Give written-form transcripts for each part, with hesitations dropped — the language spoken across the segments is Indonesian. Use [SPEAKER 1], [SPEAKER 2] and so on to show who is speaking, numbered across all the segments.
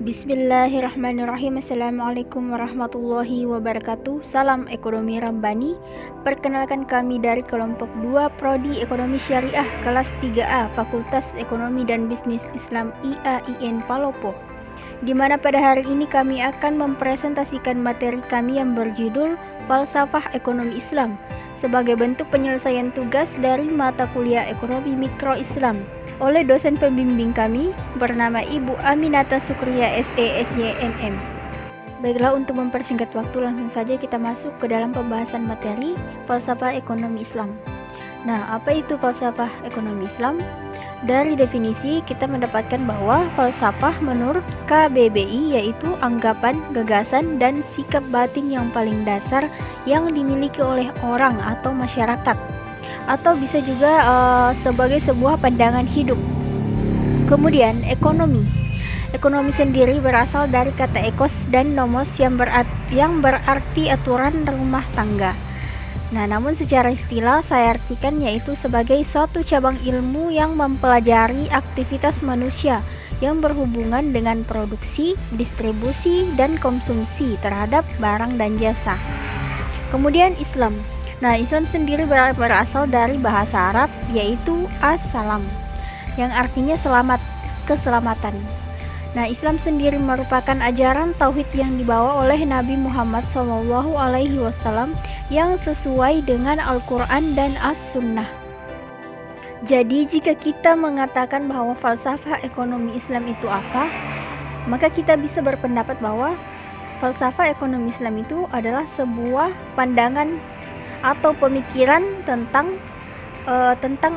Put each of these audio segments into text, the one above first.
[SPEAKER 1] Bismillahirrahmanirrahim. Assalamualaikum warahmatullahi wabarakatuh. Salam ekonomi Rabbani. Perkenalkan kami dari kelompok 2 Prodi Ekonomi Syariah kelas 3A Fakultas Ekonomi dan Bisnis Islam IAIN Palopo. Di mana pada hari ini kami akan mempresentasikan materi kami yang berjudul Falsafah Ekonomi Islam sebagai bentuk penyelesaian tugas dari mata kuliah Ekonomi Mikro Islam oleh dosen pembimbing kami bernama Ibu Aminata Sukriya SE/SYMM. Baiklah, untuk mempersingkat waktu langsung saja kita masuk ke dalam pembahasan materi falsafah ekonomi Islam. Nah, apa itu falsafah ekonomi Islam? Dari definisi kita mendapatkan bahwa falsafah menurut KBBI yaitu anggapan, gagasan, dan sikap batin yang paling dasar yang dimiliki oleh orang atau masyarakat, atau bisa juga sebagai sebuah pandangan hidup. Kemudian ekonomi sendiri berasal dari kata ekos dan nomos yang berarti aturan rumah tangga. Nah, namun secara istilah saya artikan yaitu sebagai suatu cabang ilmu yang mempelajari aktivitas manusia yang berhubungan dengan produksi, distribusi, dan konsumsi terhadap barang dan jasa. Kemudian Islam. Nah, Islam sendiri berasal dari bahasa Arab yaitu as-salam yang artinya selamat, keselamatan. Nah, Islam sendiri merupakan ajaran tauhid yang dibawa oleh Nabi Muhammad SAW yang sesuai dengan Al-Quran dan As-Sunnah. Jadi, jika kita mengatakan bahwa falsafah ekonomi Islam itu apa, maka kita bisa berpendapat bahwa falsafah ekonomi Islam itu adalah sebuah pandangan atau pemikiran tentang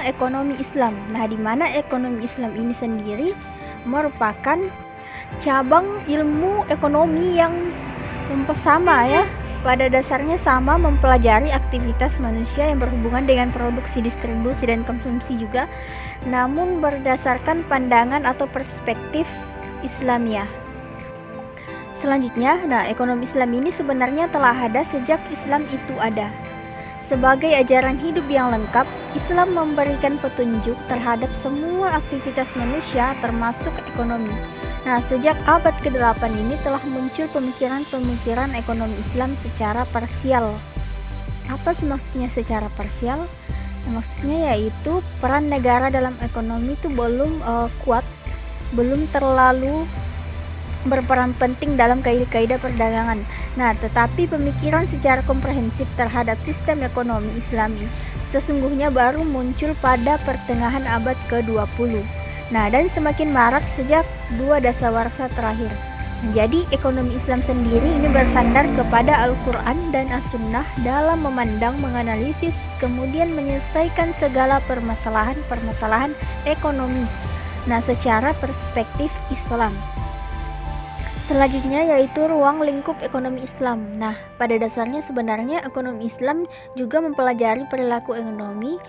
[SPEAKER 1] ekonomi Islam. Nah, di mana ekonomi Islam ini sendiri merupakan cabang ilmu ekonomi yang sama ya, pada dasarnya sama mempelajari aktivitas manusia yang berhubungan dengan produksi, distribusi, dan konsumsi juga, namun berdasarkan pandangan atau perspektif Islamiyah. Selanjutnya, nah, ekonomi Islam ini sebenarnya telah ada sejak Islam itu ada. Sebagai ajaran hidup yang lengkap, Islam memberikan petunjuk terhadap semua aktivitas manusia termasuk ekonomi. Nah, sejak abad ke-8 ini telah muncul pemikiran-pemikiran ekonomi Islam secara parsial. Apa sih maksudnya secara parsial? Nah, maksudnya yaitu peran negara dalam ekonomi itu belum kuat, belum terlalu berperan penting dalam kaidah-kaidah perdagangan. Nah, tetapi pemikiran secara komprehensif terhadap sistem ekonomi Islami sesungguhnya baru muncul pada pertengahan abad ke-20. Nah, dan semakin marak sejak 2 dasawarsa terakhir. Jadi, ekonomi Islam sendiri ini bersandar kepada Al-Quran dan As-Sunnah dalam memandang, menganalisis, kemudian menyelesaikan segala permasalahan ekonomi. Nah, secara perspektif Islam. Selanjutnya yaitu ruang lingkup ekonomi Islam. Nah, pada dasarnya sebenarnya ekonomi Islam juga mempelajari perilaku ekonomi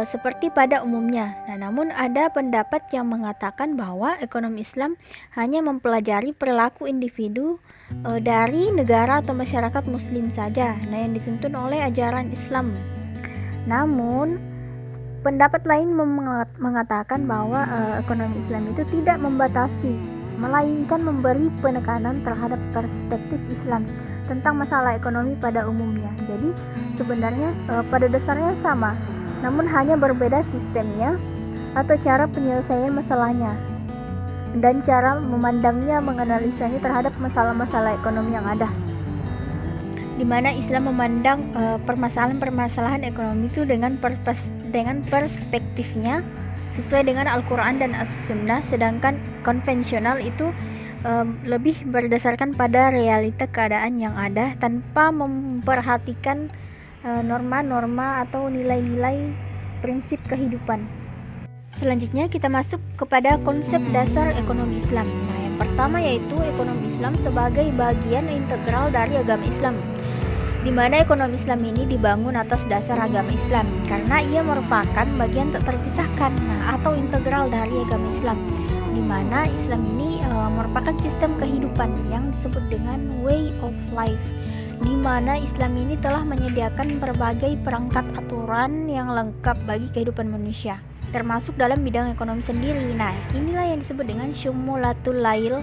[SPEAKER 1] seperti pada umumnya. Nah, namun ada pendapat yang mengatakan bahwa ekonomi Islam hanya mempelajari perilaku individu dari negara atau masyarakat muslim saja, nah, yang dituntun oleh ajaran Islam. Namun pendapat lain mengatakan bahwa ekonomi Islam itu tidak membatasi, melainkan memberi penekanan terhadap perspektif Islam tentang masalah ekonomi pada umumnya. Jadi sebenarnya pada dasarnya sama, namun hanya berbeda sistemnya atau cara penyelesaian masalahnya dan cara memandangnya, menganalisanya terhadap masalah-masalah ekonomi yang ada. Di mana Islam memandang permasalahan-permasalahan ekonomi itu dengan perspektifnya sesuai dengan Al-Quran dan As-Sunnah, sedangkan konvensional itu lebih berdasarkan pada realita keadaan yang ada tanpa memperhatikan norma-norma atau nilai-nilai prinsip kehidupan. Selanjutnya kita masuk kepada konsep dasar ekonomi Islam. Nah, yang pertama yaitu ekonomi Islam sebagai bagian integral dari agama Islam, di mana ekonomi Islam ini dibangun atas dasar agama Islam karena ia merupakan bagian tak terpisahkan atau integral dari agama Islam, di mana Islam ini merupakan sistem kehidupan yang disebut dengan way of life, di mana Islam ini telah menyediakan berbagai perangkat aturan yang lengkap bagi kehidupan manusia, termasuk dalam bidang ekonomi sendiri. Nah, inilah yang disebut dengan syumulatul lail,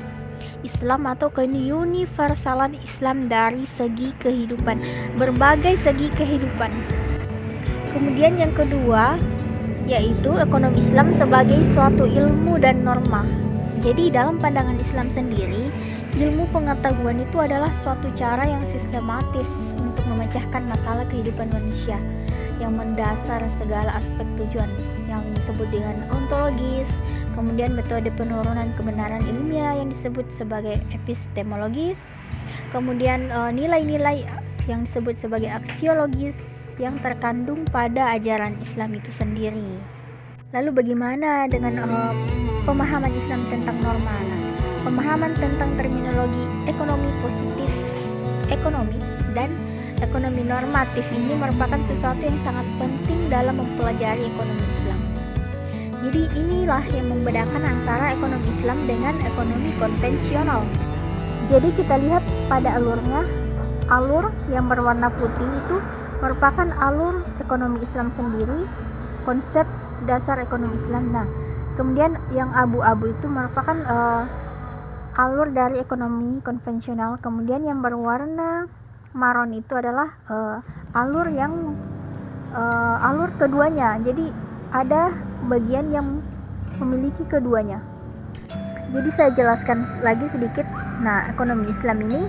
[SPEAKER 1] Islam atau keuniversalan Islam dari segi kehidupan, berbagai segi kehidupan. Kemudian yang kedua yaitu ekonomi Islam sebagai suatu ilmu dan norma. Jadi dalam pandangan Islam sendiri, ilmu pengetahuan itu adalah suatu cara yang sistematis untuk memecahkan masalah kehidupan manusia yang mendasar segala aspek tujuan yang disebut dengan ontologis, kemudian metode penurunan kebenaran ilmiah yang disebut sebagai epistemologis, kemudian nilai-nilai yang disebut sebagai aksiologis yang terkandung pada ajaran Islam itu sendiri. Lalu bagaimana dengan pemahaman Islam tentang norma? Pemahaman tentang terminologi ekonomi positif, ekonomi, dan ekonomi normatif ini merupakan sesuatu yang sangat penting dalam mempelajari ekonomi Islam. Jadi inilah yang membedakan antara ekonomi Islam dengan ekonomi konvensional. Jadi kita lihat pada alurnya, alur yang berwarna putih itu merupakan alur ekonomi Islam sendiri, konsep dasar ekonomi Islam. Nah, kemudian yang abu-abu itu merupakan alur dari ekonomi konvensional. Kemudian yang berwarna maron itu adalah alur keduanya. Jadi ada bagian yang memiliki keduanya. Jadi saya jelaskan lagi sedikit. Nah, ekonomi Islam ini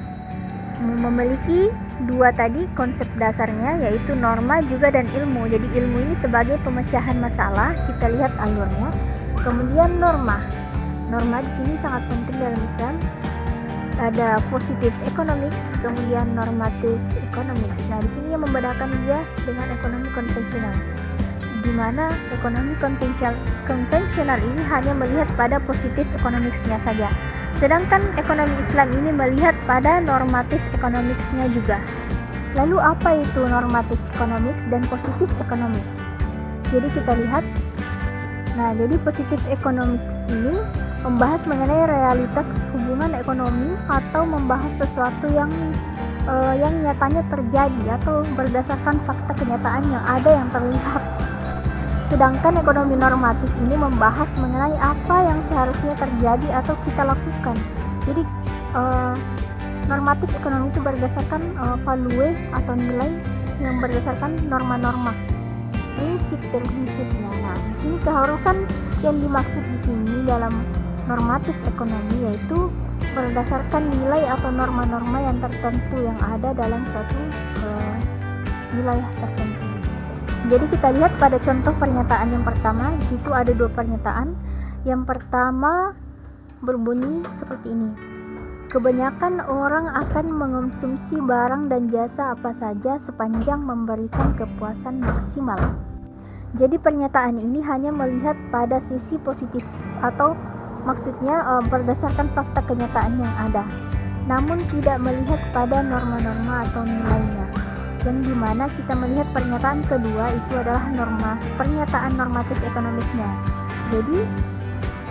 [SPEAKER 1] memiliki dua tadi konsep dasarnya, yaitu norma juga dan ilmu. Jadi ilmu ini sebagai pemecahan masalah, kita lihat alurnya. Kemudian norma di sini sangat penting dalam Islam. Ada positive economics, kemudian normative economics. Nah, di sini yang membedakan dia dengan ekonomi konvensional, di mana ekonomi konvensional ini hanya melihat pada positive economics-nya saja. Sedangkan ekonomi Islam ini melihat pada normatif economics-nya juga. Lalu apa itu normatif economics dan positif economics? Jadi kita lihat. Nah, jadi positif economics ini membahas mengenai realitas hubungan ekonomi atau membahas sesuatu yang nyatanya terjadi atau berdasarkan fakta kenyataan yang ada yang terlihat. Sedangkan ekonomi normatif ini membahas mengenai apa yang seharusnya terjadi atau kita lakukan. Jadi normatif ekonomi itu berdasarkan value atau nilai yang berdasarkan norma-norma, prinsip-prinsipnya. Nah, di sini keharusan yang dimaksud di sini dalam normatif ekonomi yaitu berdasarkan nilai atau norma-norma yang tertentu yang ada dalam suatu wilayah tertentu. Jadi kita lihat pada contoh pernyataan yang pertama, itu ada dua pernyataan. Yang pertama berbunyi seperti ini: kebanyakan orang akan mengonsumsi barang dan jasa apa saja sepanjang memberikan kepuasan maksimal. Jadi pernyataan ini hanya melihat pada sisi positif atau maksudnya berdasarkan fakta kenyataan yang ada, namun tidak melihat pada norma-norma atau nilainya. Yang dimana kita melihat pernyataan kedua itu adalah pernyataan normatif ekonomiknya. Jadi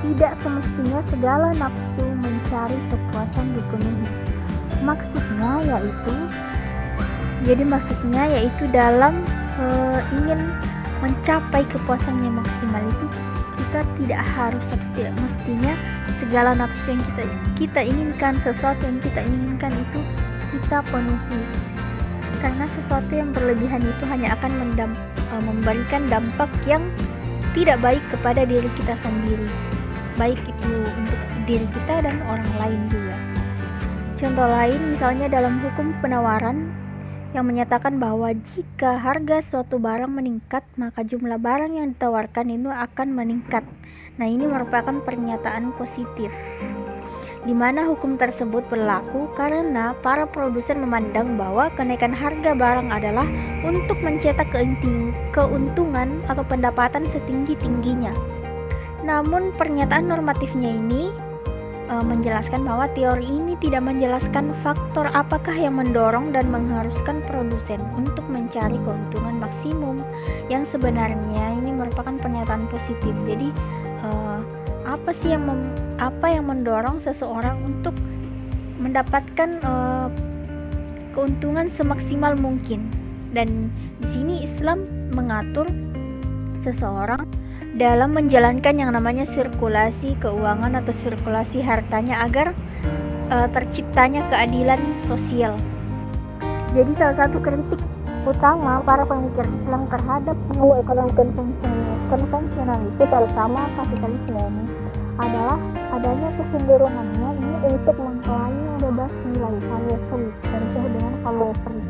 [SPEAKER 1] tidak semestinya segala nafsu mencari kepuasan dipenuhi. Maksudnya yaitu dalam ingin mencapai kepuasan yang maksimal itu kita tidak harus atau tidak mestinya segala nafsu yang kita inginkan, sesuatu yang kita inginkan itu kita penuhi. Karena sesuatu yang berlebihan itu hanya akan memberikan dampak yang tidak baik kepada diri kita sendiri, baik itu untuk diri kita dan orang lain juga. Contoh lain misalnya dalam hukum penawaran yang menyatakan bahwa jika harga suatu barang meningkat, maka jumlah barang yang ditawarkan itu akan meningkat. Nah, ini merupakan pernyataan positif, di mana hukum tersebut berlaku karena para produsen memandang bahwa kenaikan harga barang adalah untuk mencetak keuntungan atau pendapatan setinggi-tingginya. Namun pernyataan normatifnya ini menjelaskan bahwa teori ini tidak menjelaskan faktor apakah yang mendorong dan mengharuskan produsen untuk mencari keuntungan maksimum, yang sebenarnya ini merupakan pernyataan positif. Jadi apa yang mendorong seseorang untuk mendapatkan keuntungan semaksimal mungkin. Dan di sini Islam mengatur seseorang dalam menjalankan yang namanya sirkulasi keuangan atau sirkulasi hartanya agar terciptanya keadilan sosial. Jadi salah satu kritik utama para pemikir Islam terhadap nilai ekonomi konvensional itu, terutama kapitalisme ini, adalah adanya kecenderungannya ini untuk mengklaim bebas nilai value free dan disebut dengan value free,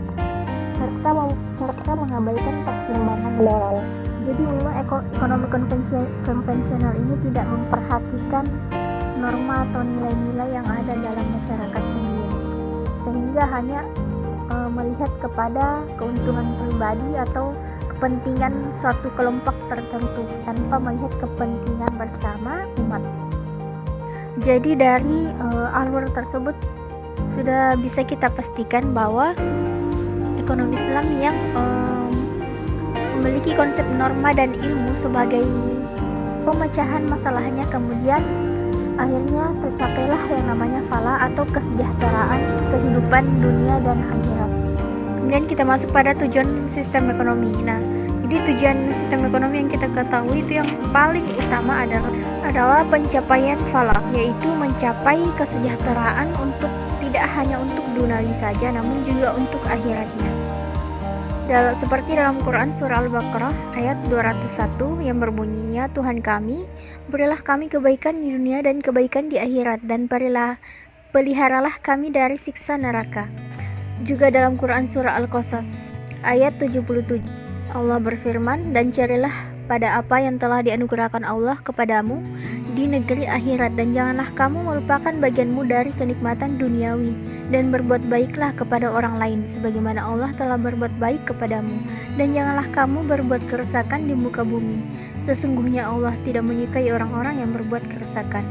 [SPEAKER 1] serta mengabaikan pertimbangan moral. Jadi memang ekonomi konvensional ini tidak memperhatikan norma atau nilai-nilai yang ada dalam masyarakat sendiri, sehingga hanya melihat kepada keuntungan pribadi atau kepentingan suatu kelompok tertentu tanpa melihat kepentingan bersama umat. Jadi dari alur tersebut sudah bisa kita pastikan bahwa ekonomi Islam yang memiliki konsep norma dan ilmu sebagai pemecahan masalahnya, kemudian akhirnya tercapailah yang namanya falah atau kesejahteraan kehidupan dunia dan akhirat. Kemudian kita masuk pada tujuan sistem ekonomi. Nah, jadi tujuan sistem ekonomi yang kita ketahui itu yang paling utama adalah pencapaian falah, yaitu mencapai kesejahteraan untuk tidak hanya untuk duniawi saja, namun juga untuk akhiratnya. Seperti dalam Quran surah Al-Baqarah ayat 201 yang berbunyinya, Tuhan kami, berilah kami kebaikan di dunia dan kebaikan di akhirat, dan peliharalah kami dari siksa neraka. Juga dalam Quran surah Al-Qasas ayat 77, Allah berfirman, dan carilah pada apa yang telah dianugerahkan Allah kepadamu di negeri akhirat, dan janganlah kamu melupakan bagianmu dari kenikmatan duniawi, dan berbuat baiklah kepada orang lain sebagaimana Allah telah berbuat baik kepadamu, dan janganlah kamu berbuat kerusakan di muka bumi, sesungguhnya Allah tidak menyukai orang-orang yang berbuat kerusakan.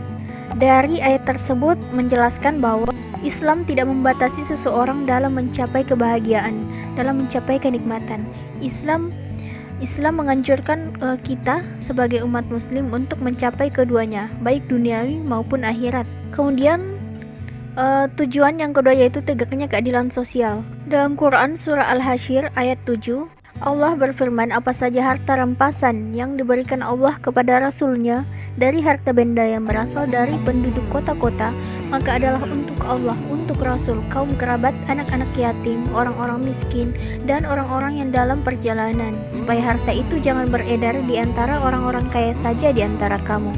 [SPEAKER 1] Dari ayat tersebut menjelaskan bahwa Islam tidak membatasi seseorang dalam mencapai kebahagiaan, dalam mencapai kenikmatan. Islam menganjurkan kita sebagai umat muslim untuk mencapai keduanya, baik duniawi maupun akhirat. Kemudian tujuan yang kedua yaitu tegaknya keadilan sosial. Dalam Quran surah Al-Hasyr ayat 7, Allah berfirman, apa saja harta rampasan yang diberikan Allah kepada Rasul-Nya dari harta benda yang berasal dari penduduk kota-kota, maka adalah untuk Allah, untuk Rasul, kaum kerabat, anak-anak yatim, orang-orang miskin, dan orang-orang yang dalam perjalanan, supaya harta itu jangan beredar di antara orang-orang kaya saja di antara kamu.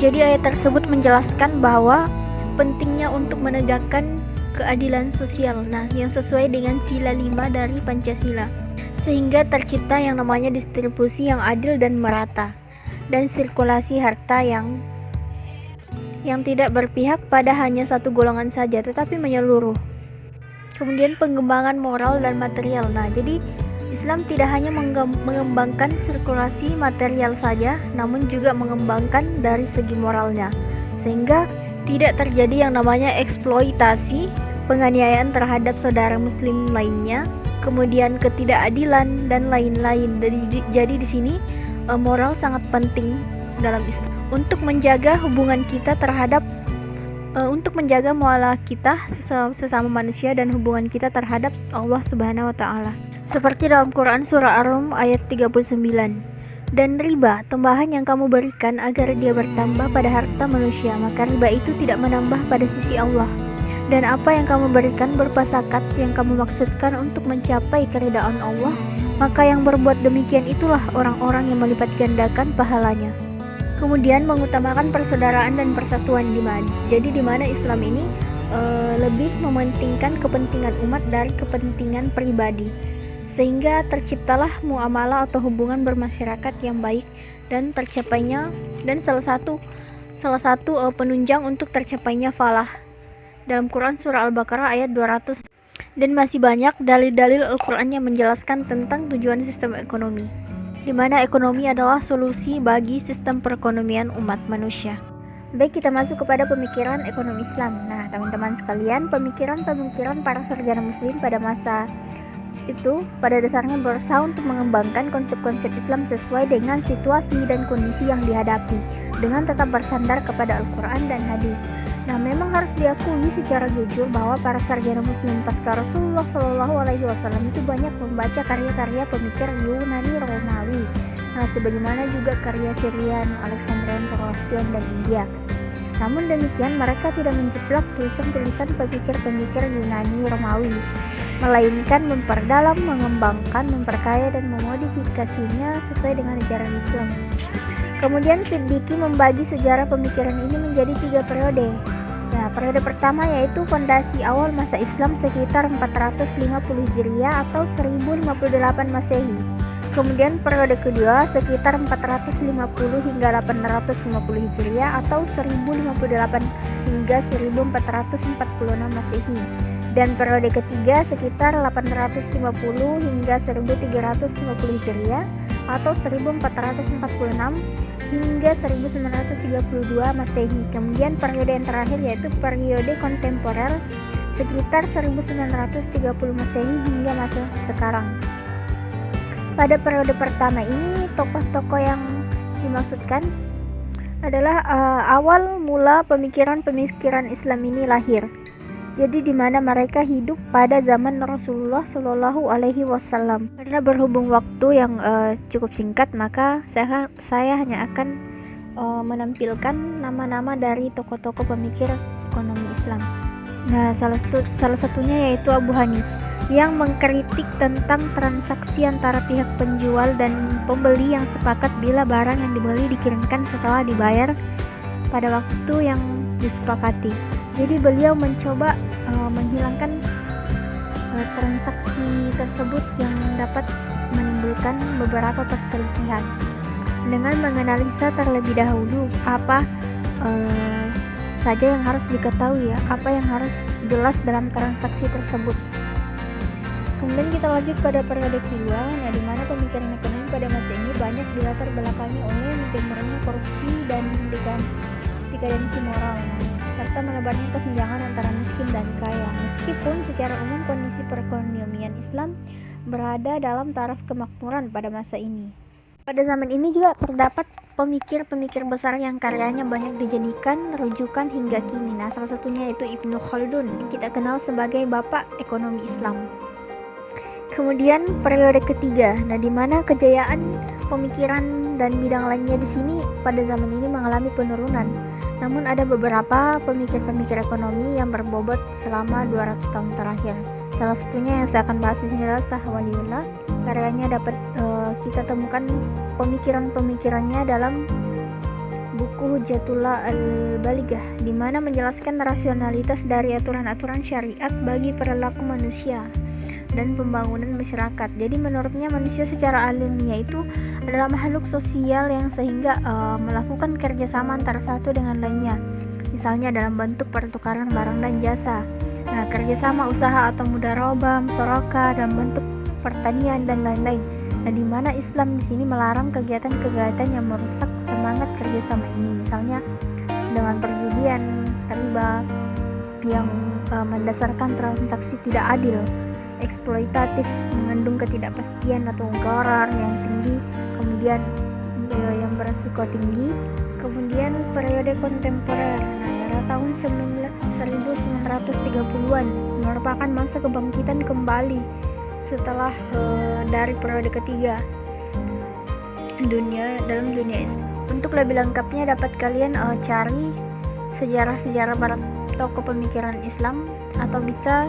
[SPEAKER 1] Jadi ayat tersebut menjelaskan bahwa pentingnya untuk menegakkan keadilan sosial, yang sesuai dengan sila 5 dari Pancasila, sehingga tercipta yang namanya distribusi yang adil dan merata, dan sirkulasi harta yang tidak berpihak pada hanya satu golongan saja, tetapi menyeluruh. Kemudian pengembangan moral dan material. Jadi Islam tidak hanya mengembangkan sirkulasi material saja, namun juga mengembangkan dari segi moralnya, sehingga tidak terjadi yang namanya eksploitasi, penganiayaan terhadap saudara muslim lainnya, kemudian ketidakadilan dan lain-lain. Jadi di sini moral sangat penting dalam Islam untuk menjaga hubungan kita untuk menjaga muamalah kita sesama manusia dan hubungan kita terhadap Allah Subhanahu wa taala. Seperti dalam Quran surah Ar-Rum ayat 39. Dan riba, tambahan yang kamu berikan agar dia bertambah pada harta manusia, maka riba itu tidak menambah pada sisi Allah. Dan apa yang kamu berikan berupa zakat yang kamu maksudkan untuk mencapai keridhaan Allah, maka yang berbuat demikian itulah orang-orang yang melipat gandakan pahalanya. Kemudian mengutamakan persaudaraan dan persatuan Jadi di mana Islam ini lebih mementingkan kepentingan umat dari kepentingan pribadi, sehingga terciptalah muamalah atau hubungan bermasyarakat yang baik dan tercapainya, dan salah satu penunjang untuk tercapainya falah dalam Quran surah Al-Baqarah ayat 200. Dan masih banyak dalil-dalil Al-Quran yang menjelaskan tentang tujuan sistem ekonomi, di mana ekonomi adalah solusi bagi sistem perekonomian umat manusia. Baik, kita masuk kepada pemikiran ekonomi Islam. Teman-teman sekalian, pemikiran para sarjana muslim pada masa itu pada dasarnya berusaha untuk mengembangkan konsep-konsep Islam sesuai dengan situasi dan kondisi yang dihadapi, dengan tetap bersandar kepada Al-Quran dan hadis. Memang harus diakui secara jujur bahwa para sarjana muslim pasca Rasulullah SAW itu banyak membaca karya-karya pemikir Yunani Romawi, sebagaimana juga karya Syrian, Alexandrian, Zoroastrian, dan India. Namun demikian, mereka tidak menjeblak tulisan-tulisan pemikir-pemikir Yunani Romawi, melainkan memperdalam, mengembangkan, memperkaya, dan memodifikasinya sesuai dengan ajaran Islam. Kemudian Siddiqi membagi sejarah pemikiran ini menjadi 3 periode. Ya, periode pertama yaitu fondasi awal masa Islam sekitar 450 Hijriah atau 1058 Masehi. Kemudian periode kedua sekitar 450 hingga 850 Hijriah atau 1058 hingga 1446 Masehi. Dan periode ketiga sekitar 850 hingga 1350 Hijriah atau 1446 hingga 1932 Masehi. Kemudian periode yang terakhir yaitu periode kontemporer sekitar 1930 Masehi hingga masa sekarang. Pada periode pertama ini, tokoh-tokoh yang dimaksudkan adalah awal mula pemikiran-pemikiran Islam ini lahir. Jadi di mana mereka hidup pada zaman Rasulullah Shallallahu Alaihi Wasallam. Karena berhubung waktu yang cukup singkat, maka saya hanya akan menampilkan nama-nama dari tokoh-tokoh pemikir ekonomi Islam. Nah, salah satunya yaitu Abu Hanif, yang mengkritik tentang transaksi antara pihak penjual dan pembeli yang sepakat bila barang yang dibeli dikirimkan setelah dibayar pada waktu yang disepakati. Jadi beliau mencoba menghilangkan transaksi tersebut yang dapat menimbulkan beberapa perselisihan dengan menganalisa terlebih dahulu apa saja yang harus diketahui, ya, apa yang harus jelas dalam transaksi tersebut. Kemudian kita lanjut pada periode kedua, di mana pemikiran ekonomi pada masa ini banyak dilatar belakangi oleh menjamurnya korupsi dan dekadensi moral, serta menebarnya kesenjangan antara miskin dan kaya. Meskipun secara umum kondisi perekonomian Islam berada dalam taraf kemakmuran pada masa ini. Pada zaman ini juga terdapat pemikir-pemikir besar yang karyanya banyak dijadikan rujukan hingga kini. Nah, salah satunya yaitu Ibnu Khaldun, yang kita kenal sebagai bapak ekonomi Islam. Kemudian periode ketiga, di mana kejayaan pemikiran dan bidang lainnya di sini pada zaman ini mengalami penurunan. Namun ada beberapa pemikir-pemikir ekonomi yang berbobot selama 200 tahun terakhir. Salah satunya yang saya akan bahas di sini adalah Shah Waliullah. Karyanya dapat kita temukan pemikiran-pemikirannya dalam buku Hujjatullah Al-Balighah, di mana menjelaskan rasionalitas dari aturan-aturan syariat bagi perilaku manusia dan pembangunan masyarakat. Jadi menurutnya manusia secara alamiah itu adalah makhluk sosial yang sehingga melakukan kerjasama antara satu dengan lainnya, misalnya dalam bentuk pertukaran barang dan jasa. Nah, kerjasama usaha atau mudharabah, musyarakah dalam bentuk pertanian dan lain-lain. Nah, di mana Islam di sini melarang kegiatan-kegiatan yang merusak semangat kerjasama ini, misalnya dengan perjudian, riba yang mendasarkan transaksi tidak adil, eksploitatif, mengandung ketidakpastian atau gharar yang tinggi, kemudian yang beresiko tinggi. Kemudian periode kontemporer, era tahun 1930-an merupakan masa kebangkitan kembali setelah dari periode ketiga dalam dunia. Untuk lebih lengkapnya dapat kalian cari sejarah-sejarah para tokoh pemikiran Islam, atau bisa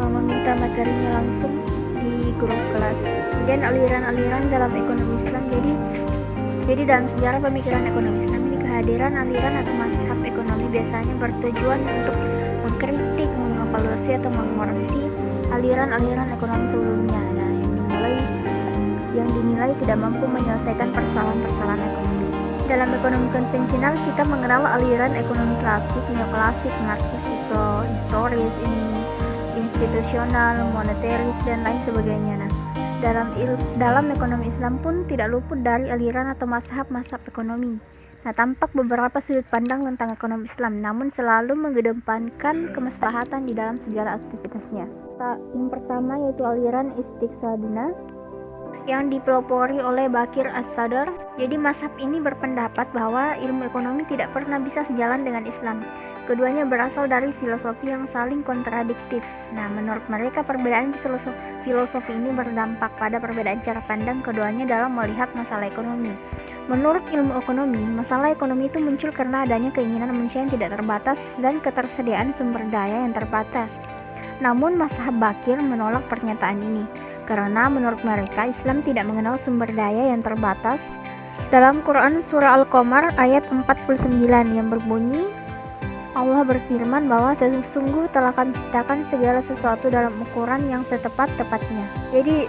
[SPEAKER 1] meminta materinya langsung di grup kelas. Kemudian aliran-aliran dalam ekonomi Islam. Jadi dalam sejarah pemikiran ekonomi Islam ini, kehadiran aliran atau mazhab ekonomi biasanya bertujuan untuk mengkritik, mengevaluasi atau mengoreksi aliran-aliran ekonomi sebelumnya, yang dinilai tidak mampu menyelesaikan persoalan-persoalan ekonomi. Dalam ekonomi konvensional kita mengenal aliran ekonomi klasik, neoklasik, marxis, historis, institusional, moneteris, dan lain sebagainya. Nah, dalam ekonomi Islam pun tidak luput dari aliran atau mazhab ekonomi. Nah, tampak beberapa sudut pandang tentang ekonomi Islam, namun selalu mengedepankan kemaslahatan di dalam segala aktivitasnya. Yang pertama yaitu aliran Istiqsadiyah yang dipelopori oleh Bakir As-Sadr. Jadi mazhab ini berpendapat bahwa ilmu ekonomi tidak pernah bisa sejalan dengan Islam. Keduanya berasal dari filosofi yang saling kontradiktif. Nah, menurut mereka perbedaan filosofi ini berdampak pada perbedaan cara pandang keduanya dalam melihat masalah ekonomi. Menurut ilmu ekonomi, masalah ekonomi itu muncul karena adanya keinginan manusia yang tidak terbatas dan ketersediaan sumber daya yang terbatas. Namun mazhab Bakir menolak pernyataan ini, karena menurut mereka Islam tidak mengenal sumber daya yang terbatas. Dalam Quran Surah Al-Qamar ayat 49 yang berbunyi, Allah berfirman bahwa sesungguhnya telah kami ciptakan segala sesuatu dalam ukuran yang setepat-tepatnya. Jadi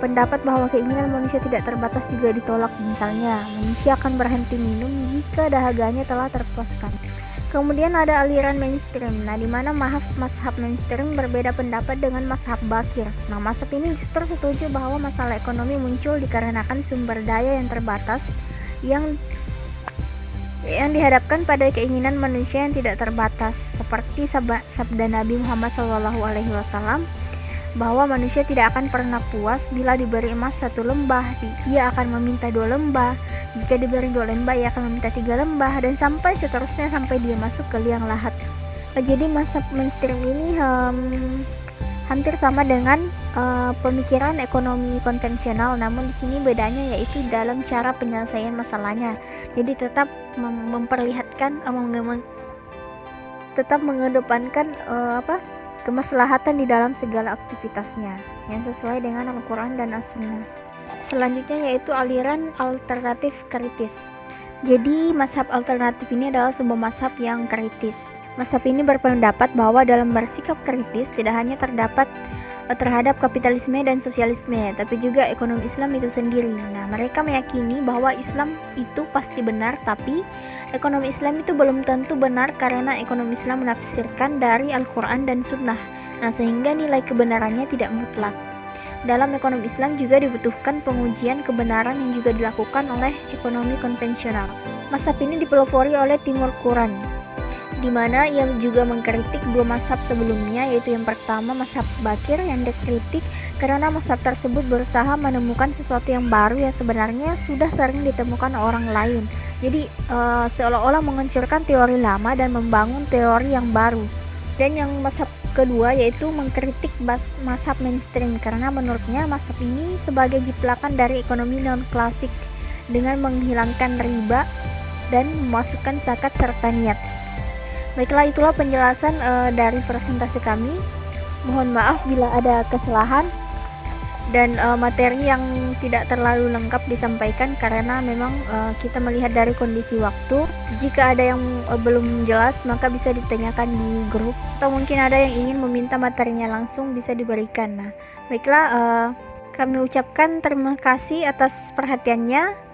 [SPEAKER 1] pendapat bahwa keinginan manusia tidak terbatas juga ditolak. Misalnya, manusia akan berhenti minum jika dahaganya telah terpuaskan. Kemudian ada aliran mainstream, di mana mazhab mainstream berbeda pendapat dengan mazhab Bakir. Nah, mazhab ini justru setuju bahwa masalah ekonomi muncul dikarenakan sumber daya yang terbatas yang dihadapkan pada keinginan manusia yang tidak terbatas, seperti sabda Nabi Muhammad SAW bahwa manusia tidak akan pernah puas bila diberi emas 1 lembah, ia akan meminta 2 lembah, jika diberi 2 lembah ia akan meminta 3 lembah, dan sampai seterusnya sampai dia masuk ke liang lahat. Jadi mazhab mainstream ini hampir sama dengan pemikiran ekonomi konvensional, namun di sini bedanya yaitu dalam cara penyelesaian masalahnya. Jadi tetap memperlihatkan tetap mengedepankan kemaslahatan di dalam segala aktivitasnya yang sesuai dengan Al-Quran dan As-Sunnah. Selanjutnya yaitu aliran alternatif kritis. Jadi mazhab alternatif ini adalah sebuah mazhab yang kritis. Mazhab ini berpendapat bahwa dalam bersikap kritis tidak hanya terdapat terhadap kapitalisme dan sosialisme, tapi juga ekonomi Islam itu sendiri. Nah, mereka meyakini bahwa Islam itu pasti benar, tapi ekonomi Islam itu belum tentu benar karena ekonomi Islam menafsirkan dari Al-Quran dan Sunnah. Nah, sehingga nilai kebenarannya tidak mutlak. Dalam ekonomi Islam juga dibutuhkan pengujian kebenaran yang juga dilakukan oleh ekonomi konvensional. Mazhab ini dipelopori oleh Timur Quran, di mana ia juga mengkritik 2 mazhab sebelumnya, yaitu yang pertama mazhab Bakir yang dikritik karena mazhab tersebut berusaha menemukan sesuatu yang baru yang sebenarnya sudah sering ditemukan orang lain. Jadi seolah-olah menghancurkan teori lama dan membangun teori yang baru. Dan yang mazhab kedua yaitu mengkritik mazhab mainstream karena menurutnya mazhab ini sebagai jiplakan dari ekonomi non-klasik dengan menghilangkan riba dan memasukkan zakat serta niat. Baiklah, itulah penjelasan dari presentasi kami. Mohon maaf bila ada kesalahan dan materi yang tidak terlalu lengkap disampaikan karena memang kita melihat dari kondisi waktu. Jika ada yang belum jelas maka bisa ditanyakan di grup, atau mungkin ada yang ingin meminta materinya langsung bisa diberikan. Nah, baiklah, kami ucapkan terima kasih atas perhatiannya.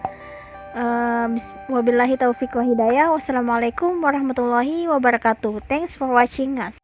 [SPEAKER 1] Wabillahi taufiq wa hidayah. Wassalamualaikum warahmatullahi wabarakatuh. Thanks for watching us.